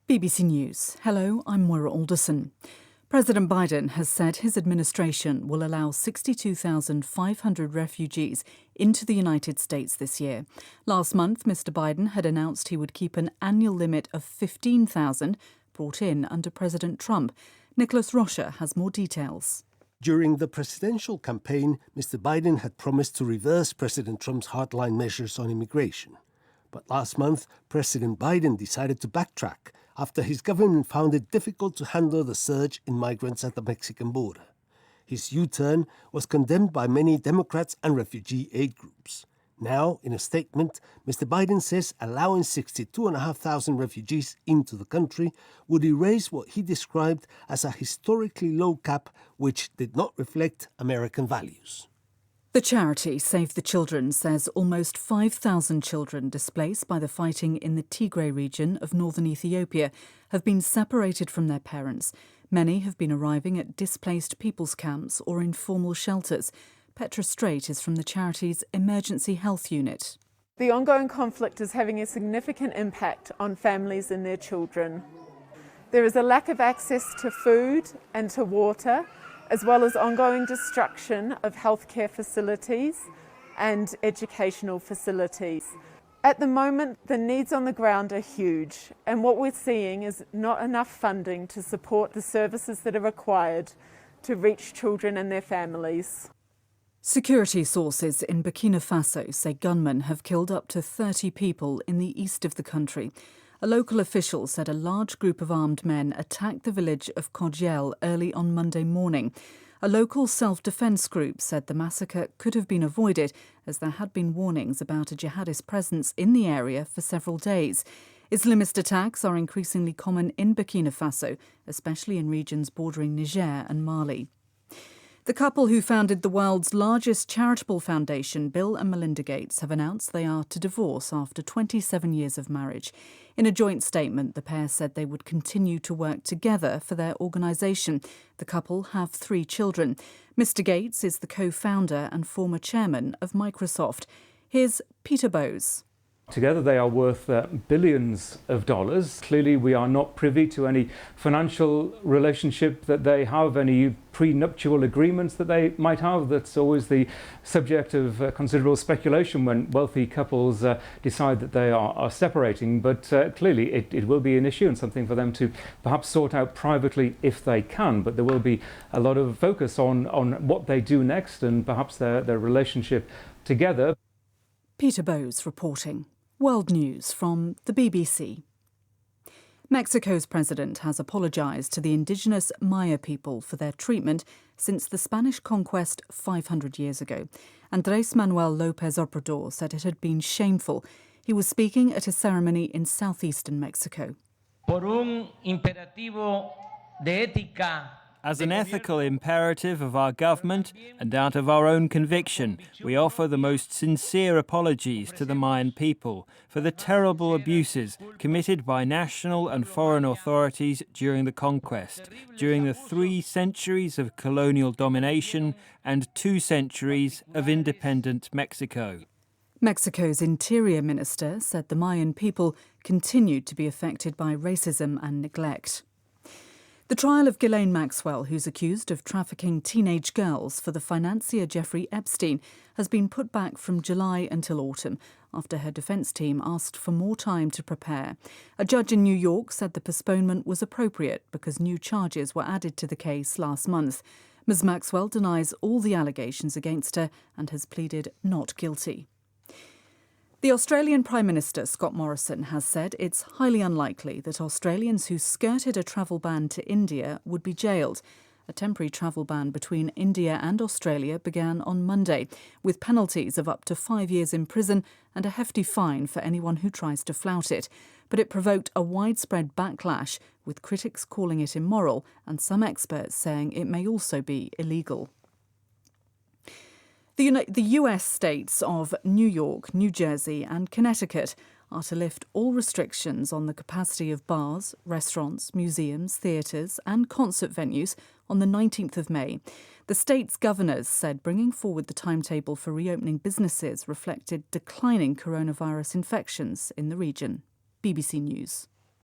BBC News. Hello, I'm Moira Alderson. President Biden has said his administration will allow 62,500 refugees into the United States this year. Last month, Mr. Biden had announced he would keep an annual limit of 15,000 brought in under President Trump. Nicholas Rocha has more details. During the presidential campaign, Mr. Biden had promised to reverse President Trump's hardline measures on immigration. But last month, President Biden decided to backtrack after his government found it difficult to handle the surge in migrants at the Mexican border. His U-turn was condemned by many Democrats and refugee aid groups. Now, in a statement, Mr. Biden says allowing 62,500 refugees into the country would erase what he described as a historically low cap which did not reflect American values. The charity Save the Children says almost 5,000 children displaced by the fighting in the Tigray region of northern Ethiopia have been separated from their parents. Many have been arriving at displaced people's camps or informal shelters. Petra Straight is from the charity's Emergency Health Unit. The ongoing conflict is having a significant impact on families and their children. There is a lack of access to food and to water, as well as ongoing destruction of healthcare facilities and educational facilities. At the moment, the needs on the ground are huge, and what we're seeing is not enough funding to support the services that are required to reach children and their families. Security sources in Burkina Faso say gunmen have killed up to 30 people in the east of the country. A local official said a large group of armed men attacked the village of Kodjel early on Monday morning. A local self-defence group said the massacre could have been avoided as there had been warnings about a jihadist presence in the area for several days. Islamist attacks are increasingly common in Burkina Faso, especially in regions bordering Niger and Mali. The couple who founded the world's largest charitable foundation, Bill and Melinda Gates, have announced they are to divorce after 27 years of marriage. In a joint statement, the pair said they would continue to work together for their organisation. The couple have 3 children. Mr. Gates is the co-founder and former chairman of Microsoft. Here's Peter Bowes. Together they are worth billions of dollars. Clearly we are not privy to any financial relationship that they have, any prenuptial agreements that they might have. That's always the subject of considerable speculation when wealthy couples decide that they are separating. But clearly it will be an issue and something for them to perhaps sort out privately if they can. But there will be a lot of focus on what they do next and perhaps their relationship together. Peter Bowes reporting. World News from the BBC. Mexico's president has apologised to the indigenous Maya people for their treatment since the Spanish conquest 500 years ago. Andrés Manuel López Obrador said it had been shameful. He was speaking at a ceremony in southeastern Mexico. Por un imperativo de ética. As an ethical imperative of our government and out of our own conviction, we offer the most sincere apologies to the Mayan people for the terrible abuses committed by national and foreign authorities during the conquest, during the 3 centuries of colonial domination and 2 centuries of independent Mexico. Mexico's Interior Minister said the Mayan people continued to be affected by racism and neglect. The trial of Ghislaine Maxwell, who's accused of trafficking teenage girls for the financier Jeffrey Epstein, has been put back from July until autumn after her defence team asked for more time to prepare. A judge in New York said the postponement was appropriate because new charges were added to the case last month. Ms. Maxwell denies all the allegations against her and has pleaded not guilty. The Australian Prime Minister, Scott Morrison, has said it's highly unlikely that Australians who skirted a travel ban to India would be jailed. A temporary travel ban between India and Australia began on Monday, with penalties of up to 5 years in prison and a hefty fine for anyone who tries to flout it. But it provoked a widespread backlash, with critics calling it immoral and some experts saying it may also be illegal. The US states of New York, New Jersey and Connecticut are to lift all restrictions on the capacity of bars, restaurants, museums, theatres and concert venues on the 19th of May. The states' governors said bringing forward the timetable for reopening businesses reflected declining coronavirus infections in the region. BBC News.